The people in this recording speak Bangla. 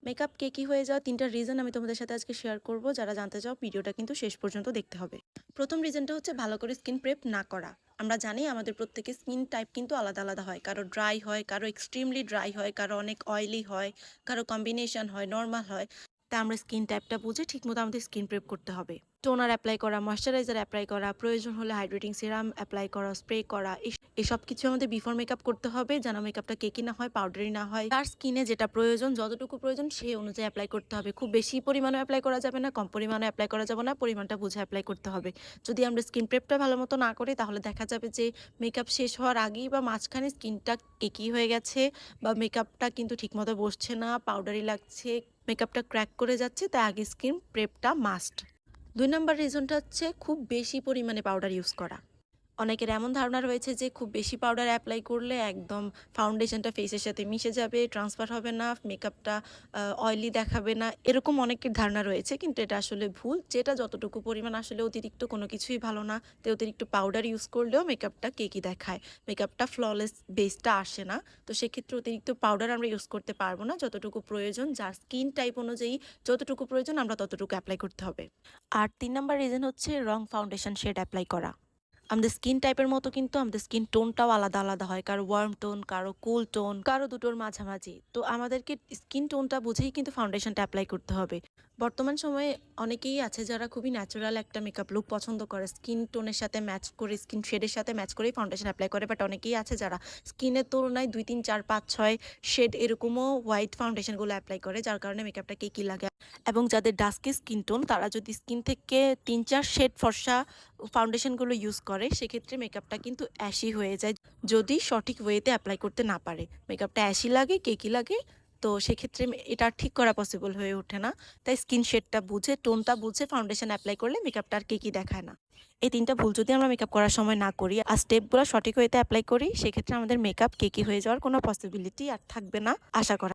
মেকআপ কেকি হয়ে যাওয়া ৩টা রিজন আমি তোমাদের সাথে আজকে শেয়ার করব। যারা জানতে চাও ভিডিওটা কিন্তু শেষ পর্যন্ত দেখতে হবে। প্রথম রিজনটা হচ্ছে ভালো করে স্কিন প্রেপ না করা। আমরা জানি আমাদের প্রত্যেকের স্কিন টাইপ কিন্তু আলাদা আলাদা হয়। কারো ড্রাই হয়, কারো এক্সট্রিমলি ড্রাই হয়, কারো অনেক অয়েলি হয়, কারো কম্বিনেশন হয়, নর্মাল হয়। তাই আমরা স্কিন টাইপটা বুঝে ঠিকমতো আমাদের স্কিন প্রেপ করতে হবে। টোনার অ্যাপ্লাই করা, ময়শ্চারাইজার অ্যাপ্লাই করা, প্রয়োজন হলে হাইড্রেটিং সিরাম অ্যাপ্লাই করা, স্প্রে করা, এসব কিছু আমাদের বিফোর মেকআপ করতে হবে যেন মেকআপটা কেকি না হয়, পাউডারি না হয়। তার স্কিনে যেটা প্রয়োজন, যতটুকু প্রয়োজন সেই অনুযায়ী অ্যাপ্লাই করতে হবে। খুব বেশি পরিমাণে অ্যাপ্লাই করা যাবে না, কম পরিমাণে অ্যাপ্লাই করা যাবে না, পরিমাণটা বুঝে অ্যাপ্লাই করতে হবে। যদি আমরা স্কিন প্রেপটা ভালো মতো না করি তাহলে দেখা যাবে যে মেকআপ শেষ হওয়ার আগেই বা মাঝখানে স্কিনটা কেকি হয়ে গেছে, বা মেকআপটা কিন্তু ঠিকমতো বসছে না, পাউডারি লাগছে, মেকআপটা ক্র্যাক করে যাচ্ছে। তাই আগে স্কিন প্রেপটা মাস্ট। ২ নাম্বার রিজনটা হচ্ছে খুব বেশি পরিমাণে পাউডার ইউজ করা। অনেকের এমন ধারণা রয়েছে যে খুব বেশি পাউডার অ্যাপ্লাই করলে একদম ফাউন্ডেশনটা ফেসের সাথে মিশে যাবে, ট্রান্সফার হবে না, মেকআপটা অয়েলি দেখাবে না। এরকম অনেকের ধারণা রয়েছে, কিন্তু এটা আসলে ভুল। যেটা যতটুকু পরিমাণ, আসলে অতিরিক্ত কোনো কিছুই ভালো না। তো অতিরিক্ত পাউডার ইউজ করলেও মেকআপটা কেকি দেখায়, মেকআপটা ফ্ললেস বেসটা আসে না। তো সেক্ষেত্রে অতিরিক্ত পাউডার আমরা ইউজ করতে পারবো না। যতটুকু প্রয়োজন, যার স্কিন টাইপ অনুযায়ী যতটুকু প্রয়োজন আমরা ততটুকু অ্যাপ্লাই করতে হবে। আর ৩ নাম্বার রিজন হচ্ছে রং ফাউন্ডেশন শেড অ্যাপ্লাই করা। আমাদের স্কিন টাইপের মতো কিন্তু আমাদের স্কিন টোনটাও আলাদা আলাদা হয়। কারো ওয়ার্ম টোন, কারো কুল টোন, কারো দুটোর মাঝামাঝি। তো আমাদেরকে স্কিন টোনটা বুঝেই কিন্তু ফাউন্ডেশনটা অ্যাপ্লাই করতে হবে। বর্তমান সময়ে অনেকেই আছে যারা খুবই ন্যাচারাল একটা মেকআপ লুক পছন্দ করে, স্কিন টোনের সাথে ম্যাচ করে, স্কিন শেডের সাথে ম্যাচ করেই ফাউন্ডেশন অ্যাপ্লাই করে। বাট অনেকেই আছে যারা স্কিনের তুলনায় ২, ৩, ৪, ৫, ৬ শেড এরকমও হোয়াইট ফাউন্ডেশনগুলো অ্যাপ্লাই করে, যার কারণে মেকআপটা কেকি লাগে। এবং যাদের ডাস্কি স্কিন টোন, তারা যদি স্কিন থেকে ৩, ৪ শেড ফর্সা ফাউন্ডেশনগুলো ইউজ করে, সেক্ষেত্রে মেকআপটা কিন্তু অ্যাশি হয়ে যায় যদি সঠিক ওয়েতে অ্যাপ্লাই করতে না পারে। মেকআপটা অ্যাশি লাগে, কেকি লাগে। তো সেক্ষেত্রে এটা ঠিক করা পসিবল হয়ে ওঠে না। তাই স্কিন শেডটা বুঝে, টোনটা বুঝে ফাউন্ডেশন অ্যাপ্লাই করলে মেকআপটা আর কেকি দেখায় না। এই ৩টা ভুল যদি আমরা মেকআপ করার সময় না করি আর স্টেপগুলো সঠিক ওয়েতে অ্যাপ্লাই করি, সেক্ষেত্রে আমাদের মেকআপ কেকি হয়ে যাওয়ার কোনো পসিবিলিটি আর থাকবে না আশা করা